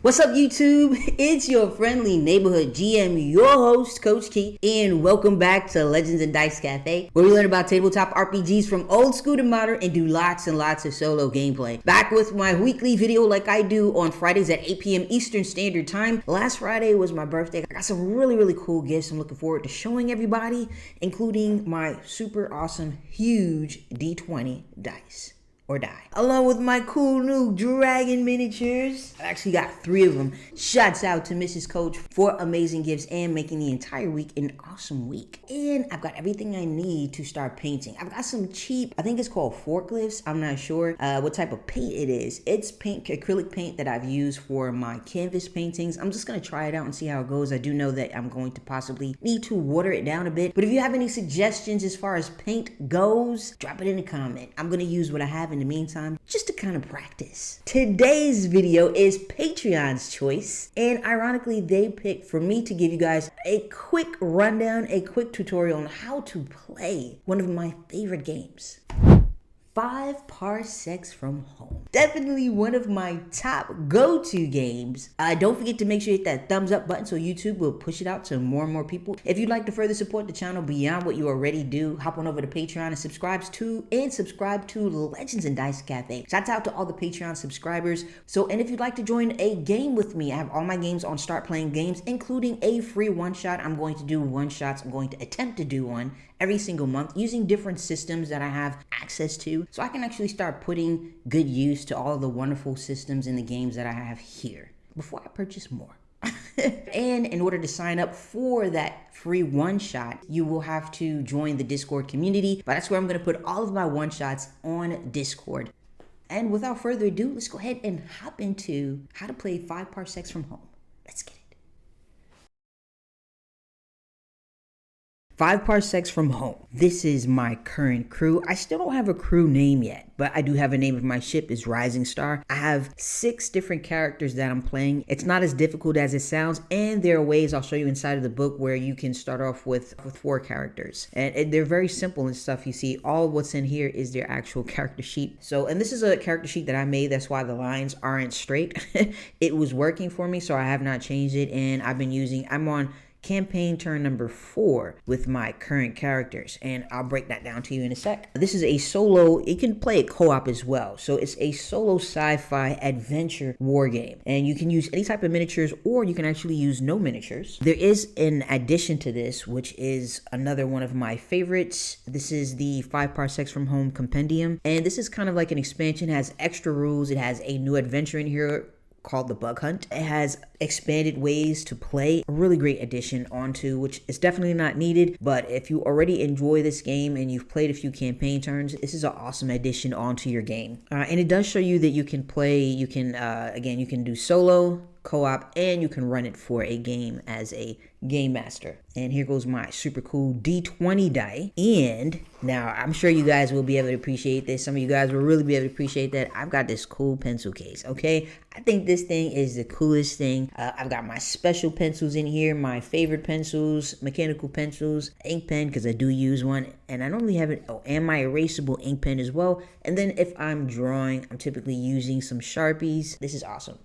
What's up, YouTube? It's your friendly neighborhood GM, your host, Coach Key, and welcome back to Legends and Dice Cafe, where we learn about tabletop RPGs from old school to modern and do lots and lots of solo gameplay. Back with my weekly video like I do on Fridays at 8 p.m. Eastern Standard Time. Last Friday was my birthday. I got some really cool gifts I'm looking forward to showing everybody, including my super awesome, huge D20 dice. Or die. Along with my cool new dragon miniatures. I actually got 3 of them. Shouts out to Mrs. Coach for amazing gifts and making the entire week an awesome week. And I've got everything I need to start painting. I've got some cheap, I think it's called forklifts. I'm not sure what type of paint it is. It's paint, acrylic paint that I've used for my canvas paintings. I'm just gonna try it out and see how it goes. I do know that I'm going to possibly need to water it down a bit. But if you have any suggestions as far as paint goes, drop it in a comment. I'm gonna use what I have in the meantime, just to kind of practice. Today's video is Patreon's choice, and ironically, they picked for me to give you guys a quick rundown, a quick tutorial on how to play one of my favorite games. Five Parsecs From Home. Definitely one of my top go-to games. Don't forget to make sure you hit that thumbs up button so YouTube will push it out to more and more people. If you'd like to further support the channel beyond what you already do, hop on over to Patreon and subscribe to Legends and Dice Cafe. Shout out to all the Patreon subscribers. And if you'd like to join a game with me, I have all my games on Start Playing Games, including a free one-shot. I'm going to do one-shots. I'm going to attempt to do one every single month using different systems that I have access to, so I can actually start putting good use to all of the wonderful systems in the games that I have here before I purchase more. And in order to sign up for that free one-shot, you will have to join the Discord community, but that's where I'm going to put all of my one-shots on Discord. And without further ado, let's go ahead and hop into how to play 5 Parsecs From Home. Let's get it. 5 Parsecs From Home. This is my current crew. I still don't have a crew name yet, but I do have a name of my ship is Rising Star. I have 6 different characters that I'm playing. It's not as difficult as it sounds, and there are ways I'll show you inside of the book where you can start off with 4 characters. And they're very simple and stuff. You see, all what's in here is their actual character sheet. And this is a character sheet that I made. That's why the lines aren't straight. It was working for me, so I have not changed it, and I'm on campaign turn number 4 with my current characters, and I'll break that down to you in a sec. This is a solo, you can play it co-op as well, so it's a solo sci-fi adventure war game, and you can use any type of miniatures, or you can actually use no miniatures. There is an addition to this, which is another one of my favorites. This is the 5 Parsecs From Home compendium, and this is kind of like an expansion. It has extra rules. It has a new adventure in here called the Bug Hunt. It has expanded ways to play, a really great addition onto, which is definitely not needed, but if you already enjoy this game and you've played a few campaign turns, this is an awesome addition onto your game. And it does show you that you can play, again, you can do solo, co-op, and you can run it for a game as a game master. And here goes my super cool D20 die. And now I'm sure you guys will be able to appreciate this. Some of you guys will really be able to appreciate that. I've got this cool pencil case, okay? I think this thing is the coolest thing. I've got my special pencils in here, my favorite pencils, mechanical pencils, ink pen, because I do use one, and I normally have it, and my erasable ink pen as well. And then if I'm drawing, I'm typically using some Sharpies. This is awesome.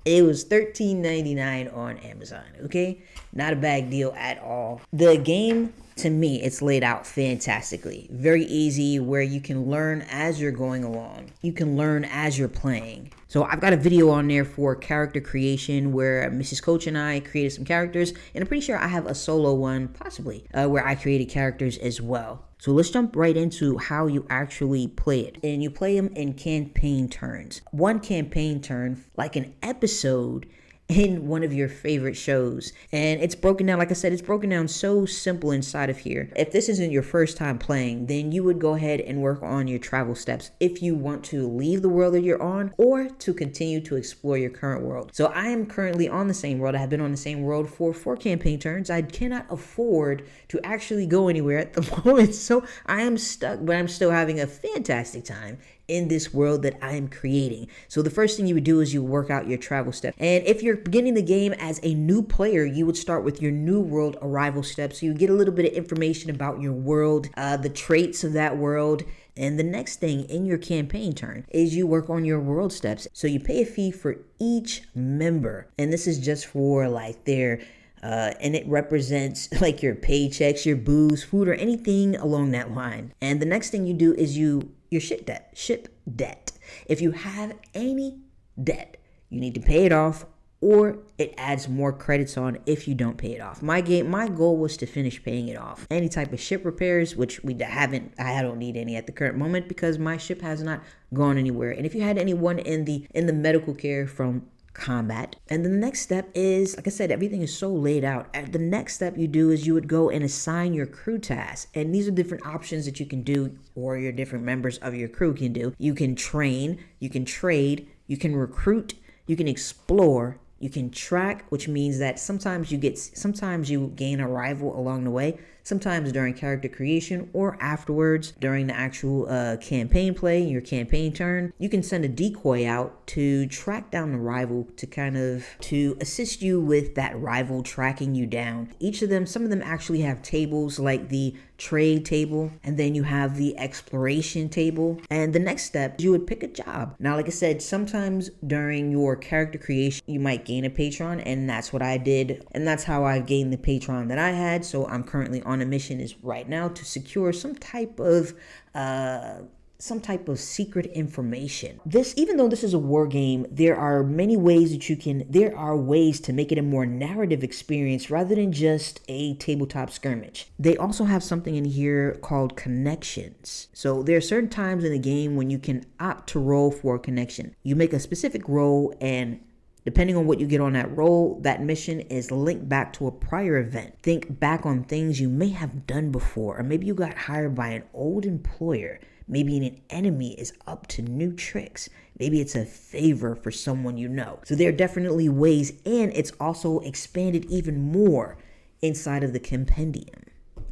It was $13.99 on Amazon, okay? Not a bad deal at all. The game, to me, it's laid out fantastically. Very easy, where you can learn as you're going along. You can learn as you're playing. So I've got a video on there for character creation where Mrs. Coach and I created some characters, and I'm pretty sure I have a solo one, possibly, where I created characters as well. So let's jump right into how you actually play it. And you play them in campaign turns. One campaign turn, like an episode in one of your favorite shows. And it's broken down, like I said, it's broken down so simple inside of here. If this isn't your first time playing, then you would go ahead and work on your travel steps if you want to leave the world that you're on or to continue to explore your current world. So I am currently on the same world. I have been on the same world for 4 campaign turns. I cannot afford to actually go anywhere at the moment. So I am stuck, but I'm still having a fantastic time in this world that I am creating. So the first thing you would do is you work out your travel steps. And if you're beginning the game as a new player, you would start with your new world arrival steps. So you get a little bit of information about your world, the traits of that world, And the next thing in your campaign turn is you work on your world steps. So you pay a fee for each member. And this is just for like their and it represents like your paychecks, your booze, food, or anything along that line. And the next thing you do is your ship debt. If you have any debt, you need to pay it off, or it adds more credits on if you don't pay it off. My goal was to finish paying it off. Any type of ship repairs, which I don't need any at the current moment because my ship has not gone anywhere. And if you had anyone in the medical care from combat. And the next step is, like I said, everything is so laid out. And the next step you do is you would go and assign your crew tasks. And these are different options that you can do, or your different members of your crew can do. You can train, you can trade, you can recruit, you can explore, you can track, which means that sometimes you gain a rival along the way, sometimes during character creation or afterwards during the actual campaign play, your campaign turn. You can send a decoy out to track down the rival to assist you with that rival tracking you down. Some of them actually have tables like the trade table, and then you have the exploration table. And the next step, you would pick a job. Now, like I said, sometimes during your character creation, you might gain a patron, and that's what I did. And that's how I gained the patron that I had. So I'm currently on a mission right now to secure some type of secret information. Even though this is a war game, there are ways to make it a more narrative experience rather than just a tabletop skirmish. They also have something in here called connections. So there are certain times in the game when you can opt to roll for a connection. You make a specific roll, and depending on what you get on that roll, that mission is linked back to a prior event. Think back on things you may have done before, or maybe you got hired by an old employer. Maybe an enemy is up to new tricks. Maybe it's a favor for someone you know. So there are definitely ways, and it's also expanded even more inside of the compendium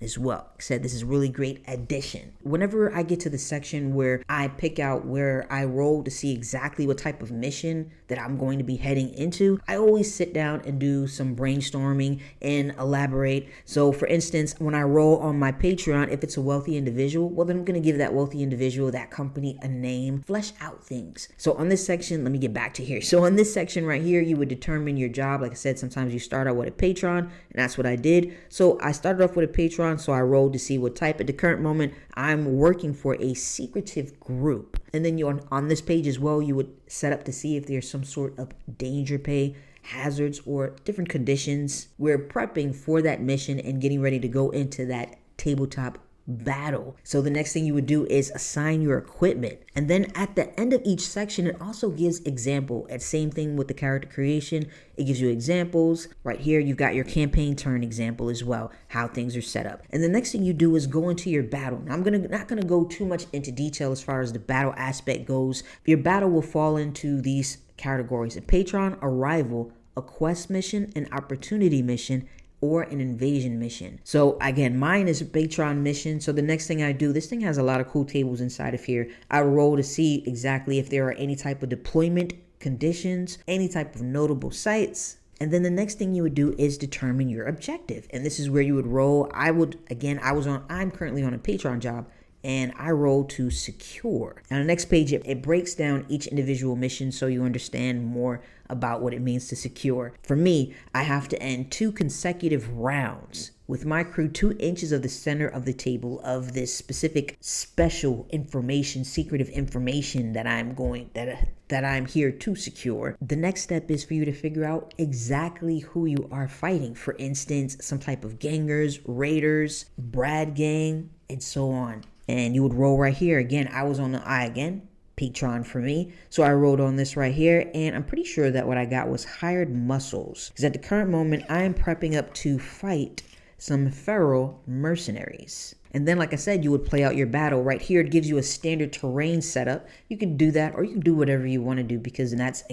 as well. Like I said, this is a really great addition. Whenever I get to the section where I pick out where I roll to see exactly what type of mission that I'm going to be heading into, I always sit down and do some brainstorming and elaborate. So for instance, when I roll on my Patreon, if it's a wealthy individual, well, then I'm going to give that wealthy individual, that company, a name, flesh out things. So on this section, let me get back to here. So on this section right here, you would determine your job. Like I said, sometimes you start out with a patron, and that's what I did. So I started off with a patron, so I rolled to see what type. At the current moment, I'm working for a secretive group. And then on this page as well, you would set up to see if there's some sort of danger pay, hazards, or different conditions. We're prepping for that mission and getting ready to go into that tabletop battle. So the next thing you would do is assign your equipment. And then at the end of each section, it also gives example. And same thing with the character creation. It gives you examples. Right here, you've got your campaign turn example as well, how things are set up. And the next thing you do is go into your battle. Now, I'm not gonna go too much into detail as far as the battle aspect goes. Your battle will fall into these categories: a patron, a rival, a quest mission, an opportunity mission, or an invasion mission. So again, mine is a patron mission. So the next thing I do, this thing has a lot of cool tables inside of here. I roll to see exactly if there are any type of deployment conditions, any type of notable sites. And then the next thing you would do is determine your objective. And this is where you would roll. I'm currently on a patron job, and I roll to secure. On the next page, it breaks down each individual mission so you understand more about what it means to secure. For me, I have to end 2 consecutive rounds with my crew 2 inches of the center of the table of this specific special information, secretive information that I'm here to secure. The next step is for you to figure out exactly who you are fighting. For instance, some type of gangers, raiders, Brad gang, and so on. And you would roll right here. Again, I was on the eye again. Patron for me. So I rolled on this right here, and I'm pretty sure that what I got was hired muscles. Because at the current moment, I am prepping up to fight some feral mercenaries. And then, like I said, you would play out your battle. Right here, it gives you a standard terrain setup. You can do that, or you can do whatever you want to do, because that's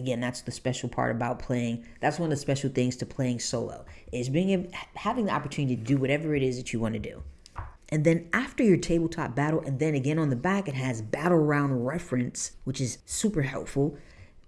the special part about playing. That's one of the special things to playing solo, is having the opportunity to do whatever it is that you want to do. And then after your tabletop battle, and then again on the back, it has battle round reference, which is super helpful.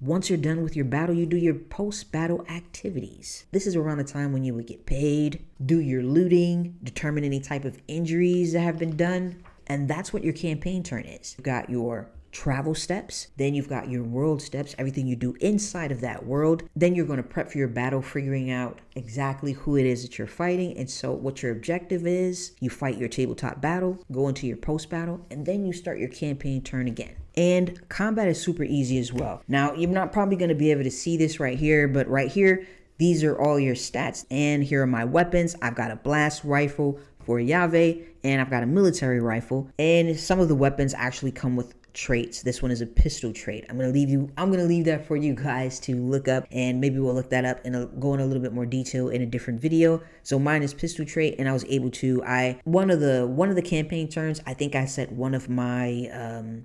Once you're done with your battle, you do your post-battle activities. This is around the time when you would get paid, do your looting, determine any type of injuries that have been done. And that's what your campaign turn is. You've got your travel steps, then you've got your world steps, everything you do inside of that world. Then you're going to prep for your battle, figuring out exactly who it is that you're fighting, and so what your objective is. You fight your tabletop battle, go into your post battle, and then you start your campaign turn again. And combat is super easy as well. Now, you're not probably going to be able to see this right here, but right here, these are all your stats, and here are my weapons. I've got a blast rifle for Yave, and I've got a military rifle, and some of the weapons actually come with traits. This one is a pistol trait. I'm gonna leave that for you guys to look up, and maybe we'll look that up and go in a little bit more detail in a different video. So mine is pistol trait, and I was able to one of the campaign turns, I think I set one of my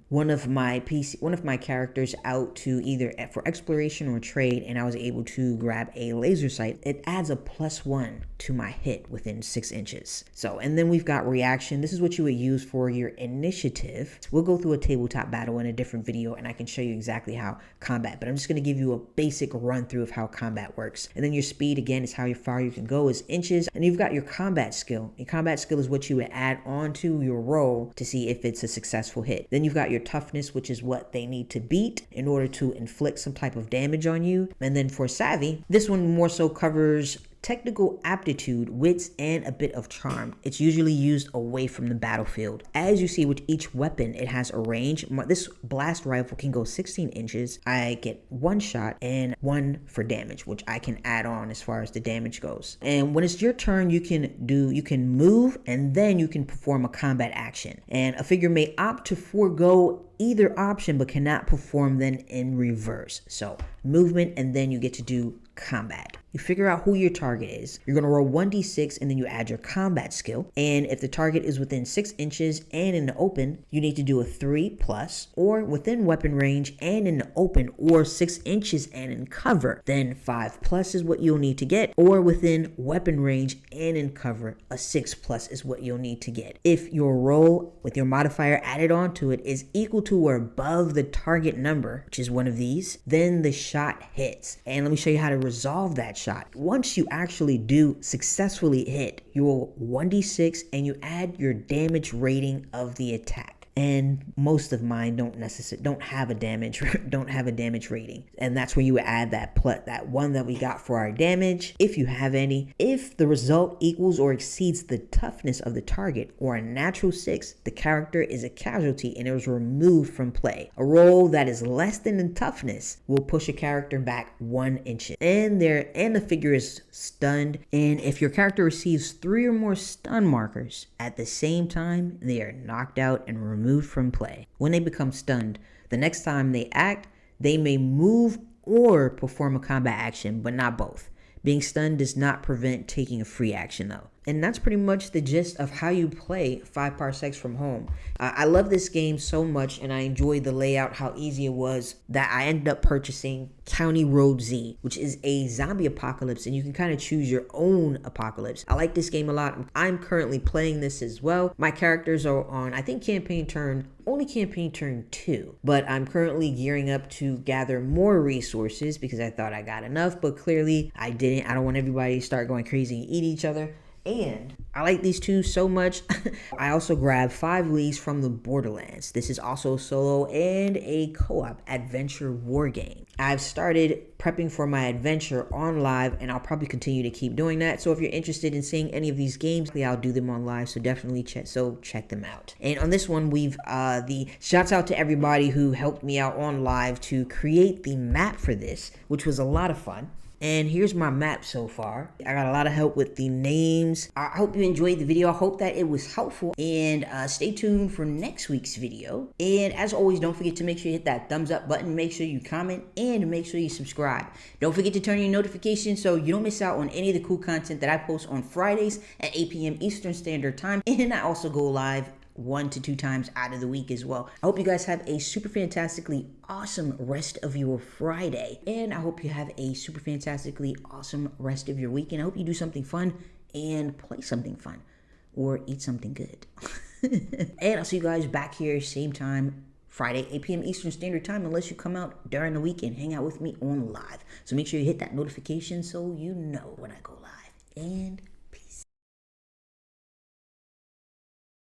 characters out to either for exploration or trade, and I was able to grab a laser sight. It adds a +1 to my hit within 6 inches. So, and then we've got reaction. This is what you would use for your initiative. We'll go through a tabletop battle in a different video, and I can show you exactly how combat, but I'm just going to give you a basic run through of how combat works. And then your speed, again, is how far you can go, is inches. And you've got your combat skill. Your combat skill is what you would add onto your roll to see if it's a successful hit. Then you've got your toughness, which is what they need to beat in order to inflict some type of damage on you. And then for savvy, this one more so covers technical aptitude, wits, and a bit of charm. It's usually used away from the battlefield. As you see with each weapon, it has a range. This blast rifle can go 16 inches. I get 1 shot and 1 for damage, which I can add on as far as the damage goes. And when it's your turn, you can move, and then you can perform a combat action. And a figure may opt to forego either option but cannot perform then in reverse. So movement, and then you get to do combat. You figure out who your target is. You're going to roll 1d6, and then you add your combat skill. And if the target is within 6 inches and in the open, you need to do a 3+, or within weapon range and in the open, or 6 inches and in cover, then 5+ is what you'll need to get, or within weapon range and in cover, a 6+ is what you'll need to get. If your roll with your modifier added onto it is equal to or above the target number, which is one of these, then the shot hits. And let me show you how to resolve that shot. Once you actually do successfully hit, you roll 1d6 and you add your damage rating of the attack. And most of mine don't have a damage rating, and that's where you add that one that we got for our damage, if you have any. If the result equals or exceeds the toughness of the target, or a natural 6, the character is a casualty and it was removed from play. A roll that is less than the toughness will push a character back 1 inch, and the figure is stunned. And if your character receives 3 or more stun markers at the same time, they are knocked out and removed from play. When they become stunned, the next time they act, they may move or perform a combat action, but not both. Being stunned does not prevent taking a free action though. And that's pretty much the gist of how you play 5 Parsecs From Home. I love this game so much, and I enjoyed the layout, how easy it was, that I ended up purchasing County Road Z, which is a zombie apocalypse, and you can kind of choose your own apocalypse. I like this game a lot. I'm currently playing this as well. My characters are on, I think, campaign turn 2, but I'm currently gearing up to gather more resources because I thought I got enough, but clearly I didn't. I don't want everybody to start going crazy and eat each other. And I like these two so much. I also grabbed 5 Leagues from the Borderlands. This is also a solo and a co-op adventure war game. I've started prepping for my adventure on live, and I'll probably continue to keep doing that. So if you're interested in seeing any of these games, I'll do them on live. So definitely check them out. And on this one, we've the shouts out to everybody who helped me out on live to create the map for this, which was a lot of fun. And here's my map so far. I got a lot of help with the names. I hope you enjoyed the video. I hope that it was helpful. And stay tuned for next week's video. And as always, don't forget to make sure you hit that thumbs up button. Make sure you comment and make sure you subscribe. Don't forget to turn on your notifications so you don't miss out on any of the cool content that I post on Fridays at 8 p.m. Eastern Standard Time. And I also go live 1 to 2 times out of the week as well. I hope you guys have a super fantastically awesome rest of your Friday, and I hope you have a super fantastically awesome rest of your week, and I hope you do something fun and play something fun or eat something good. And I'll see you guys back here same time Friday 8 p.m. Eastern Standard Time, unless you come out during the week and hang out with me on live. So make sure you hit that notification so you know when I go live. And